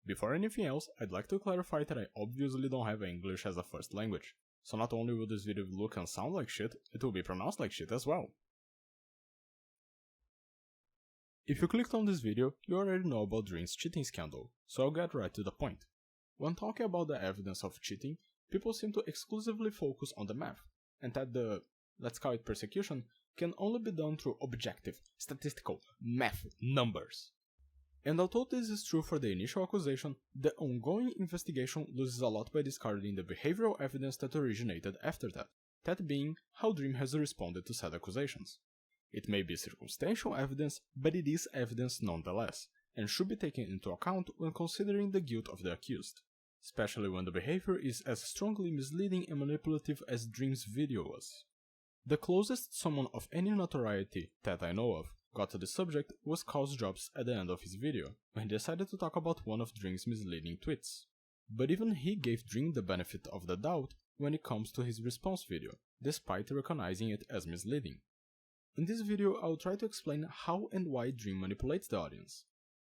Before anything else, I'd like to clarify that I obviously don't have English as a first language, so not only will this video look and sound like shit, it will be pronounced like shit as well. If you clicked on this video, you already know about Dream's cheating scandal, so I'll get right to the point. When talking about the evidence of cheating, people seem to exclusively focus on the math, and that the, let's call it persecution, can only be done through objective, statistical, math numbers. And although this is true for the initial accusation, the ongoing investigation loses a lot by discarding the behavioral evidence that originated after that being how Dream has responded to said accusations. It may be circumstantial evidence, but it is evidence nonetheless, and should be taken into account when considering the guilt of the accused, especially when the behavior is as strongly misleading and manipulative as Dream's video was. The closest someone of any notoriety that I know of got to the subject was Carl's Jobs at the end of his video, when he decided to talk about one of Dream's misleading tweets. But even he gave Dream the benefit of the doubt when it comes to his response video, despite recognizing it as misleading. In this video, I will try to explain how and why Dream manipulates the audience.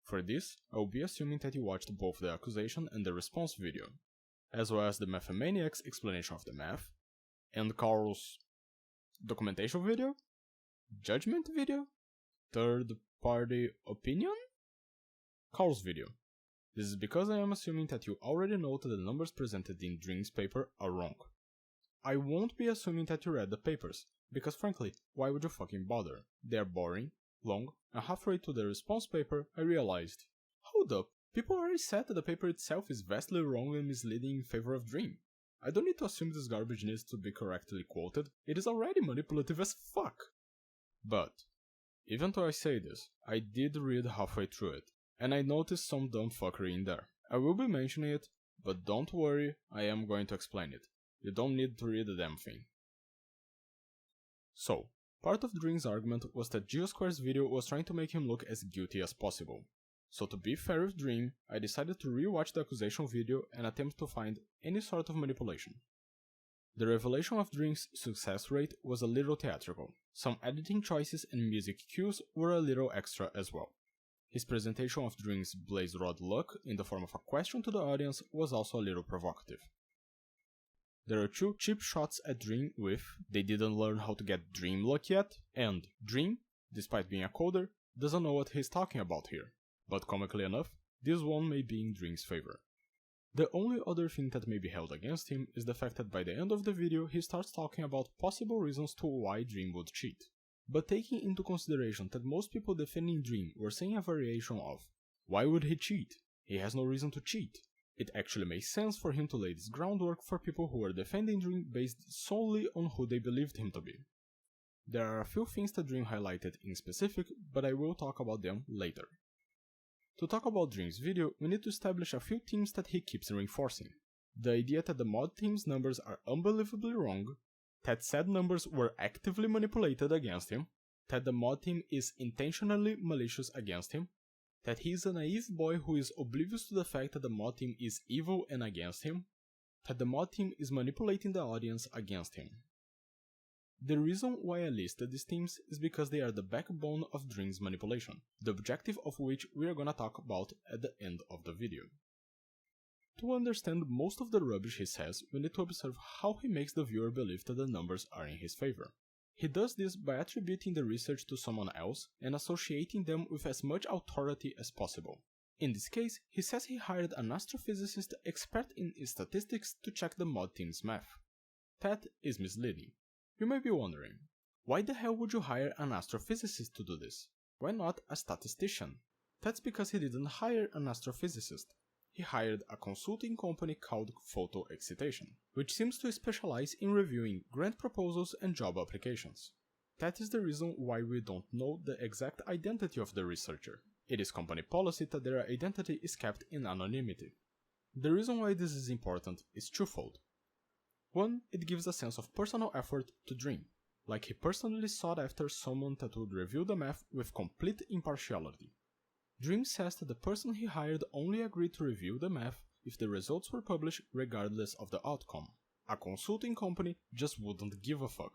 For this, I will be assuming that you watched both the accusation and the response video, as well as the Mathemaniac's explanation of the math, and Carl's documentation video, judgment video, third party opinion, Carl's video. This is because I am assuming that you already know that the numbers presented in Dream's paper are wrong. I won't be assuming that you read the papers, because frankly, why would you fucking bother? They are boring, long, and halfway to the response paper, I realized, hold up, people already said that the paper itself is vastly wrong and misleading in favor of Dream. I don't need to assume this garbage needs to be correctly quoted, it is already manipulative as fuck. But, even though I say this, I did read halfway through it, and I noticed some dumb fuckery in there. I will be mentioning it, but don't worry, I am going to explain it. You don't need to read the damn thing. So, part of Dream's argument was that Geosquare's video was trying to make him look as guilty as possible. So to be fair with Dream, I decided to rewatch the accusation video and attempt to find any sort of manipulation. The revelation of Dream's success rate was a little theatrical. Some editing choices and music cues were a little extra as well. His presentation of Dream's Blaze Rod luck in the form of a question to the audience was also a little provocative. There are two cheap shots at Dream with "they didn't learn how to get Dream luck yet" and "Dream, despite being a coder, doesn't know what he's talking about here." But comically enough, this one may be in Dream's favor. The only other thing that may be held against him is the fact that by the end of the video he starts talking about possible reasons to why Dream would cheat. But taking into consideration that most people defending Dream were saying a variation of "why would he cheat? He has no reason to cheat," it actually makes sense for him to lay this groundwork for people who were defending Dream based solely on who they believed him to be. There are a few things that Dream highlighted in specific, but I will talk about them later. To talk about Dream's video, we need to establish a few themes that he keeps reinforcing. The idea that the mod team's numbers are unbelievably wrong, that said numbers were actively manipulated against him, that the mod team is intentionally malicious against him, that he is a naive boy who is oblivious to the fact that the mod team is evil and against him, that the mod team is manipulating the audience against him. The reason why I listed these themes is because they are the backbone of Dream's manipulation, the objective of which we are gonna talk about at the end of the video. To understand most of the rubbish he says, we need to observe how he makes the viewer believe that the numbers are in his favor. He does this by attributing the research to someone else and associating them with as much authority as possible. In this case, he says he hired an astrophysicist expert in statistics to check the mod team's math. That is misleading. You may be wondering, why the hell would you hire an astrophysicist to do this? Why not a statistician? That's because he didn't hire an astrophysicist. He hired a consulting company called Photo Excitation, which seems to specialize in reviewing grant proposals and job applications. That is the reason why we don't know the exact identity of the researcher. It is company policy that their identity is kept in anonymity. The reason why this is important is twofold. One, it gives a sense of personal effort to Dream, like he personally sought after someone that would review the math with complete impartiality. Dream says that the person he hired only agreed to review the math if the results were published regardless of the outcome. A consulting company just wouldn't give a fuck.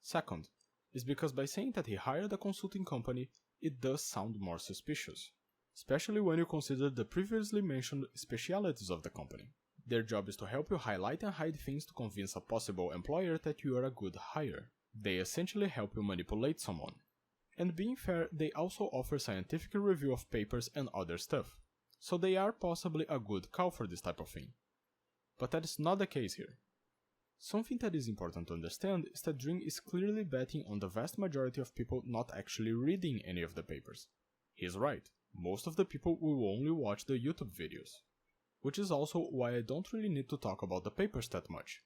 Second, is because by saying that he hired a consulting company, it does sound more suspicious. especially when you consider the previously mentioned specialities of the company. Their job is to help you highlight and hide things to convince a possible employer that you are a good hire. They essentially help you manipulate someone. And being fair, they also offer scientific review of papers and other stuff, so they are possibly a good call for this type of thing. But that is not the case here. Something that is important to understand is that Dream is clearly betting on the vast majority of people not actually reading any of the papers. He's right, most of the people will only watch the YouTube videos. Which is also why I don't really need to talk about the papers that much.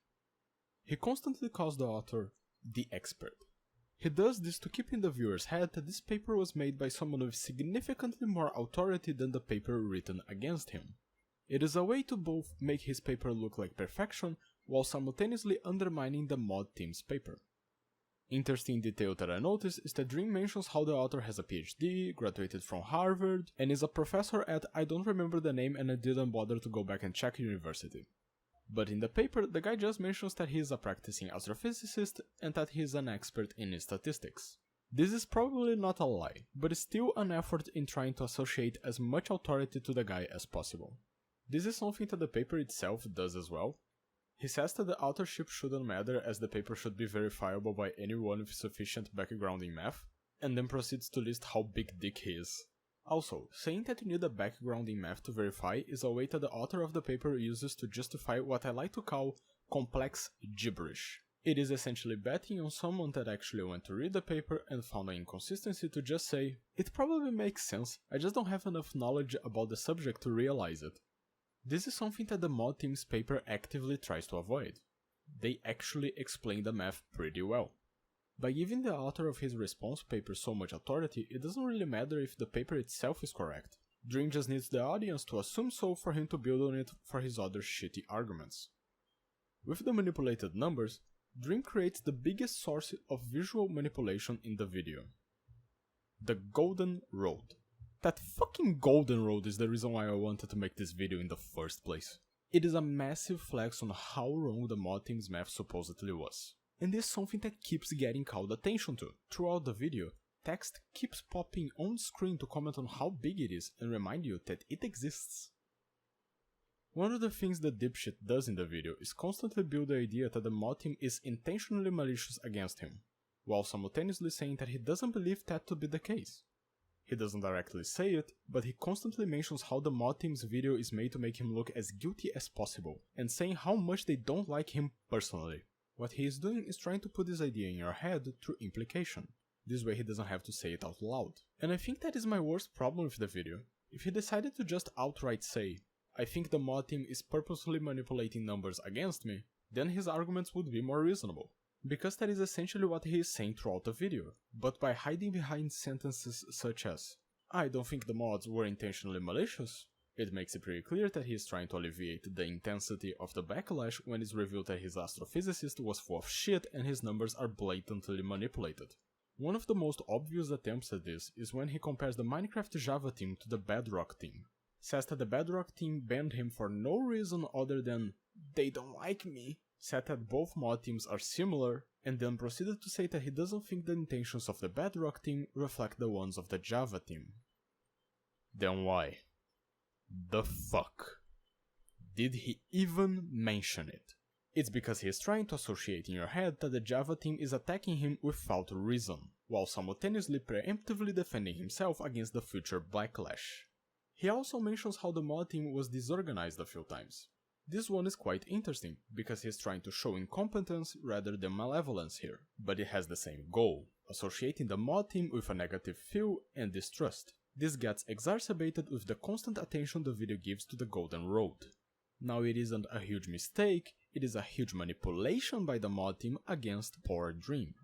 He constantly calls the author the expert. He does this to keep in the viewer's head that this paper was made by someone with significantly more authority than the paper written against him. It is a way to both make his paper look like perfection while simultaneously undermining the mod team's paper. Interesting detail that I noticed is that Dream mentions how the author has a PhD, graduated from Harvard, and is a professor at I don't remember the name and I didn't bother to go back and check university. But in the paper, the guy just mentions that he is a practicing astrophysicist and that he is an expert in statistics. This is probably not a lie, but is still an effort in trying to associate as much authority to the guy as possible. This is something that the paper itself does as well. He says that the authorship shouldn't matter as the paper should be verifiable by anyone with sufficient background in math, and then proceeds to list how big dick he is. Also, saying that you need a background in math to verify is a way that the author of the paper uses to justify what I like to call complex gibberish. It is essentially betting on someone that actually went to read the paper and found an inconsistency to just say, "It probably makes sense, I just don't have enough knowledge about the subject to realize it." This is something that the mod team's paper actively tries to avoid. They actually explain the math pretty well. By giving the author of his response paper so much authority, it doesn't really matter if the paper itself is correct. Dream just needs the audience to assume so for him to build on it for his other shitty arguments. With the manipulated numbers, Dream creates the biggest source of visual manipulation in the video. The Golden Road. That fucking Golden Road is the reason why I wanted to make this video in the first place. It is a massive flex on how wrong the mod team's math supposedly was. And this is something that keeps getting called attention to. Throughout the video, text keeps popping on screen to comment on how big it is and remind you that it exists. One of the things the dipshit does in the video is constantly build the idea that the mod team is intentionally malicious against him, while simultaneously saying that he doesn't believe that to be the case. He doesn't directly say it, but he constantly mentions how the mod team's video is made to make him look as guilty as possible, and saying how much they don't like him personally. What he is doing is trying to put this idea in your head through implication. This way he doesn't have to say it out loud. And I think that is my worst problem with the video. If he decided to just outright say, "I think the mod team is purposefully manipulating numbers against me," then his arguments would be more reasonable. Because that is essentially what he is saying throughout the video, but by hiding behind sentences such as, "I don't think the mods were intentionally malicious," it makes it pretty clear that he is trying to alleviate the intensity of the backlash when it's revealed that his astrophysicist was full of shit and his numbers are blatantly manipulated. One of the most obvious attempts at this is when he compares the Minecraft Java team to the Bedrock team. Says that the Bedrock team banned him for no reason other than, "they don't like me," said that both mod teams are similar, and then proceeded to say that he doesn't think the intentions of the Bedrock team reflect the ones of the Java team. Then why the fuck did he even mention it? It's because he is trying to associate in your head that the Java team is attacking him without reason, while simultaneously preemptively defending himself against the future backlash. He also mentions how the mod team was disorganized a few times. This one is quite interesting, because he is trying to show incompetence rather than malevolence here, but it has the same goal, associating the mod team with a negative feel and distrust. This gets exacerbated with the constant attention the video gives to the Golden Road. Now it isn't a huge mistake, it is a huge manipulation by the mod team against poor Dream.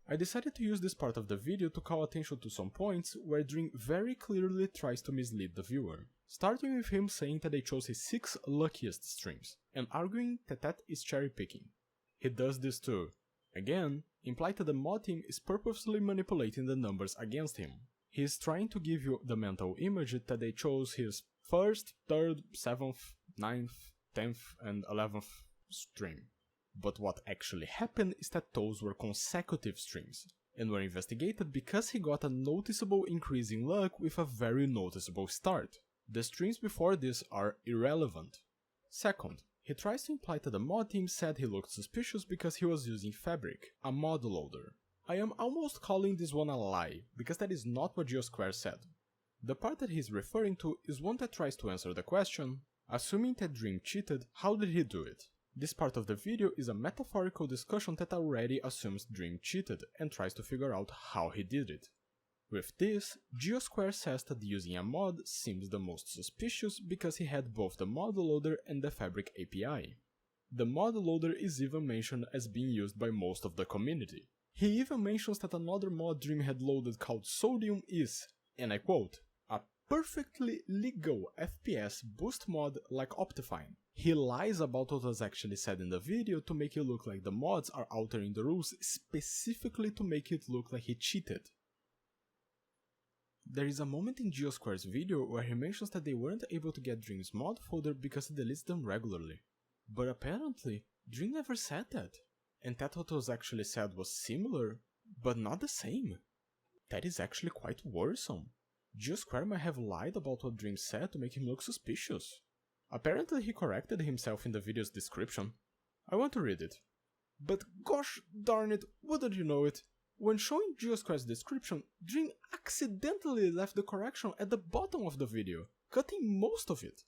I decided to use this part of the video to call attention to some points where Dream very clearly tries to mislead the viewer, starting with him saying that they chose his 6 luckiest streams, and arguing that that is cherry picking. He does this to, again, imply that the mod team is purposely manipulating the numbers against him. He is trying to give you the mental image that they chose his 1st, 3rd, 7th, 9th, 10th, and 11th stream. But what actually happened is that those were consecutive streams, and were investigated because he got a noticeable increase in luck with a very noticeable start. The streams before this are irrelevant. Second, he tries to imply that the mod team said he looked suspicious because he was using Fabric, a mod loader. I am almost calling this one a lie, because that is not what Geosquare said. The part that he is referring to is one that tries to answer the question, assuming that Dream cheated, how did he do it? This part of the video is a metaphorical discussion that already assumes Dream cheated and tries to figure out how he did it. With this, Geosquare says that using a mod seems the most suspicious because he had both the mod loader and the Fabric API. The mod loader is even mentioned as being used by most of the community. He even mentions that another mod Dream had loaded called Sodium is, and I quote, a perfectly legal FPS boost mod like Optifine. He lies about what was actually said in the video to make it look like the mods are altering the rules specifically to make it look like he cheated. There is a moment in Geosquare's video where he mentions that they weren't able to get Dream's mod folder because he deletes them regularly. But apparently, Dream never said that. And that what was actually said was similar, but not the same. That is actually quite worrisome. Geosquare might have lied about what Dream said to make him look suspicious. Apparently he corrected himself in the video's description. I want to read it. But gosh darn it, wouldn't you know it? When showing Geosquare's description, Dream accidentally left the correction at the bottom of the video, cutting most of it.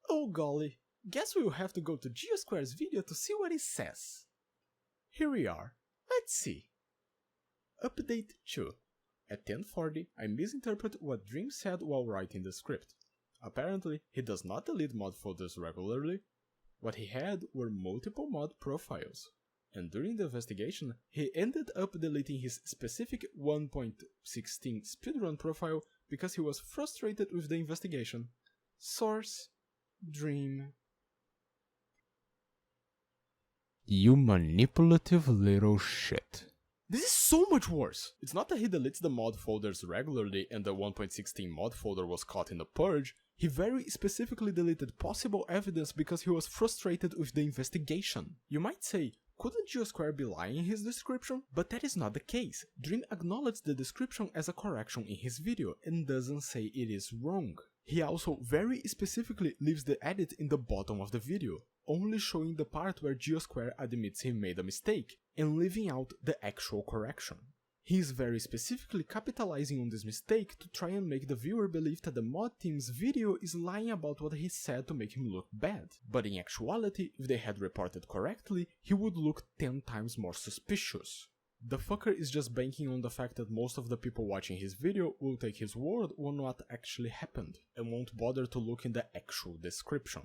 Oh golly, guess we will have to go to Geosquare's video to see what it says. Here we are. Let's see. Update 2. At 10:40, I misinterpret what Dream said while writing the script. Apparently, he does not delete mod folders regularly. What he had were multiple mod profiles. And during the investigation, he ended up deleting his specific 1.16 speedrun profile because he was frustrated with the investigation. Source: Dream. You manipulative little shit. This is so much worse! It's not that he deletes the mod folders regularly and the 1.16 mod folder was caught in the purge, he very specifically deleted possible evidence because he was frustrated with the investigation. You might say, couldn't Geosquare be lying in his description? But that is not the case. Dream acknowledged the description as a correction in his video and doesn't say it is wrong. He also very specifically leaves the edit in the bottom of the video, only showing the part where Geosquare admits he made a mistake and leaving out the actual correction. He is very specifically capitalizing on this mistake to try and make the viewer believe that the mod team's video is lying about what he said to make him look bad. But in actuality, if they had reported correctly, he would look 10 times more suspicious. The fucker is just banking on the fact that most of the people watching his video will take his word on what actually happened, and won't bother to look in the actual description.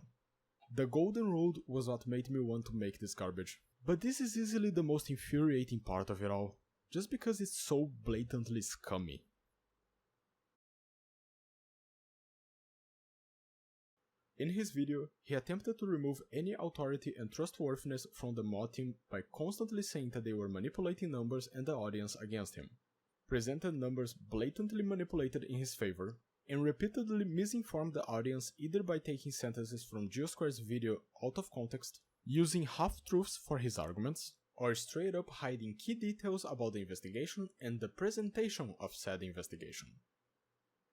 The golden road was what made me want to make this garbage, but this is easily the most infuriating part of it all. Just because it's so blatantly scummy. In his video, he attempted to remove any authority and trustworthiness from the mod team by constantly saying that they were manipulating numbers and the audience against him, presented numbers blatantly manipulated in his favor, and repeatedly misinformed the audience either by taking sentences from Geosquare's video out of context, using half-truths for his arguments, or straight up hiding key details about the investigation and the presentation of said investigation.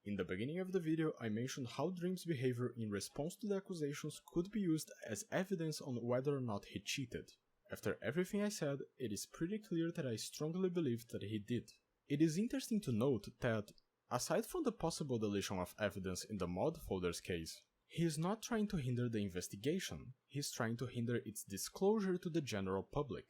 In the beginning of the video, I mentioned how Dream's behavior in response to the accusations could be used as evidence on whether or not he cheated. After everything I said, it is pretty clear that I strongly believe that he did. It is interesting to note that, aside from the possible deletion of evidence in the mod folder's case, he is not trying to hinder the investigation, he is trying to hinder its disclosure to the general public.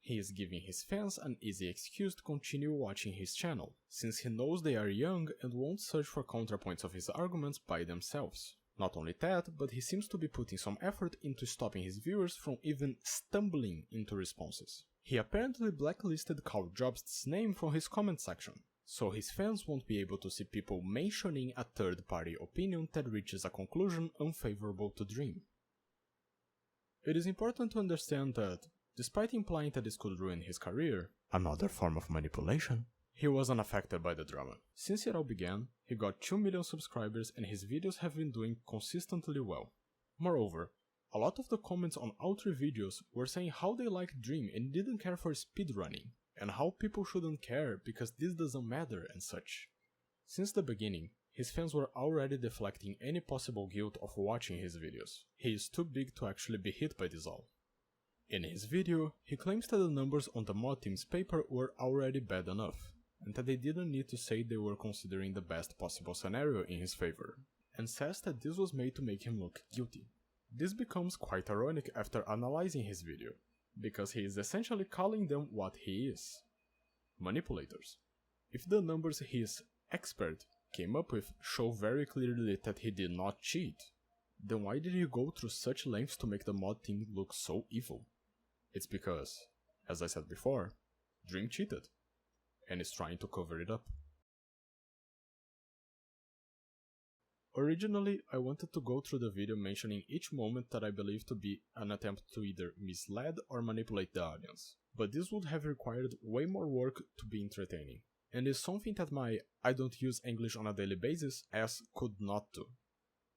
He is giving his fans an easy excuse to continue watching his channel, since he knows they are young and won't search for counterpoints of his arguments by themselves. Not only that, but he seems to be putting some effort into stopping his viewers from even stumbling into responses. He apparently blacklisted Carl Jobst's name from his comment section, so his fans won't be able to see people mentioning a third-party opinion that reaches a conclusion unfavorable to Dream. It is important to understand that, despite implying that this could ruin his career, another form of manipulation, he was unaffected by the drama. Since it all began, he got 2 million subscribers and his videos have been doing consistently well. Moreover, a lot of the comments on all 3 videos were saying how they liked Dream and didn't care for speedrunning, and how people shouldn't care because this doesn't matter and such. Since the beginning, his fans were already deflecting any possible guilt of watching his videos. He is too big to actually be hit by this all. In his video, he claims that the numbers on the mod team's paper were already bad enough, and that they didn't need to say they were considering the best possible scenario in his favor, and says that this was made to make him look guilty. This becomes quite ironic after analyzing his video, because he is essentially calling them what he is: manipulators. If the numbers his expert came up with show very clearly that he did not cheat, then why did he go through such lengths to make the mod team look so evil? It's because, as I said before, Dream cheated, and is trying to cover it up. Originally, I wanted to go through the video mentioning each moment that I believe to be an attempt to either mislead or manipulate the audience, but this would have required way more work to be entertaining, and is something that my I don't use English on a daily basis ass could not do.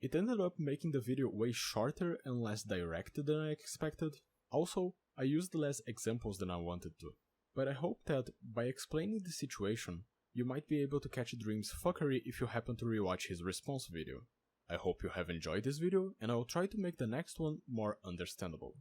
It ended up making the video way shorter and less direct than I expected. Also, I used less examples than I wanted to, but I hope that by explaining the situation, you might be able to catch Dream's fuckery if you happen to rewatch his response video. I hope you have enjoyed this video, and I will try to make the next one more understandable.